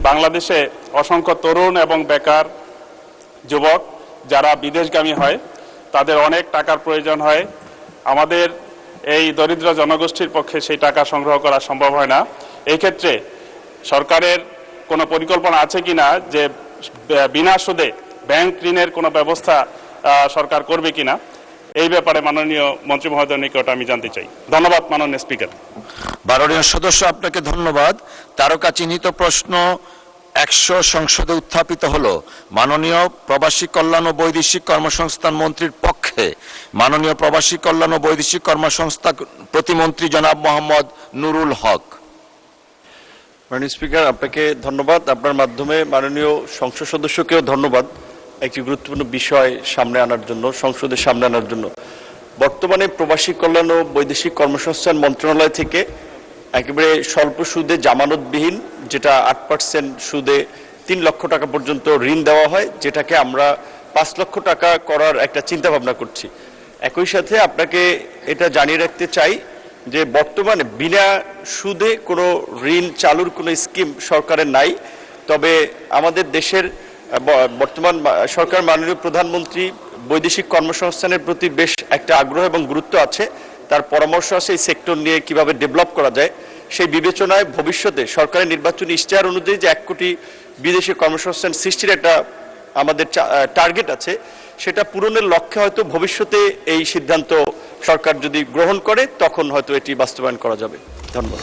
বাংলাদেশে অসংখ্য তরুণ এবং বেকার যুবক যারা বিদেশগামী হয়, তাদের অনেক টাকার প্রয়োজন হয়। আমাদের এই দরিদ্র জনগোষ্ঠীর পক্ষে সেই টাকা সংগ্রহ করা সম্ভব হয় না। এই ক্ষেত্রে সরকারের কোনো পরিকল্পনা আছে কিনা যে বিনা সুদে ব্যাংক ঋণের কোনো ব্যবস্থা সরকার করবে কিনা, এই ব্যাপারে মাননীয় মন্ত্রী মহোদয়ের নিকট আমি জানতে চাই। ধন্যবাদ মাননীয় স্পিকার। মাননীয় সদস্য, আপনাকে ধন্যবাদ। তারকা চিহ্নিত প্রশ্ন 100 সংসদে উত্থাপিত হলো। মাননীয় প্রবাসী কল্যাণ ও বৈদেশিক কর্মসংস্থান মন্ত্রীর পক্ষে মাননীয় প্রবাসী কল্যাণ ও বৈদেশিক কর্মসংস্থান প্রতিমন্ত্রী জনাব মোহাম্মদ নুরুল হক। মাননীয় স্পিকার, আপনাকে ধন্যবাদ। আপনার মাধ্যমে মাননীয় সংসদ সদস্যকেও ধন্যবাদ একটি গুরুত্বপূর্ণ বিষয় সামনে আনার জন্য, সংসদের সামনে আনার জন্য। বর্তমানে প্রবাসী কল্যাণ ও বৈদেশিক কর্মসংস্থান মন্ত্রণালয় থেকে একেবারে স্বল্প সুদে জামানতবিহীন, যেটা 8% সুদে 3 লক্ষ টাকা পর্যন্ত ঋণ দেওয়া হয়, যেটাকে আমরা 5 লক্ষ টাকা করার একটা চিন্তা ভাবনা করছি। একই সাথে আপনাকে এটা জানিয়ে রাখতে চাই যে বর্তমানে বিনা সুদে কোনো ঋণ চালুর কোনো স্কিম সরকারের নাই। তবে আমাদের দেশের বর্তমান সরকার মাননীয় প্রধানমন্ত্রী বৈদেশিক কর্মসংস্থানের প্রতি বেশ একটা আগ্রহ এবং গুরুত্ব আছে। তার পরামর্শ আছে এই সেক্টর নিয়ে কিভাবে ডেভেলপ করা যায়। সেই বিবেচনায় ভবিষ্যতে সরকারের নির্বাচনী ইশতেহার অনুযায়ী যে 1 কোটি বিদেশি কর্মসংস্থান সৃষ্টির একটা আমাদের টার্গেট আছে, সেটা পূরণের লক্ষ্যে হয়তো ভবিষ্যতে এই সিদ্ধান্ত সরকার যদি গ্রহণ করে তখন হয়তো এটি বাস্তবায়ন করা যাবে। ধন্যবাদ।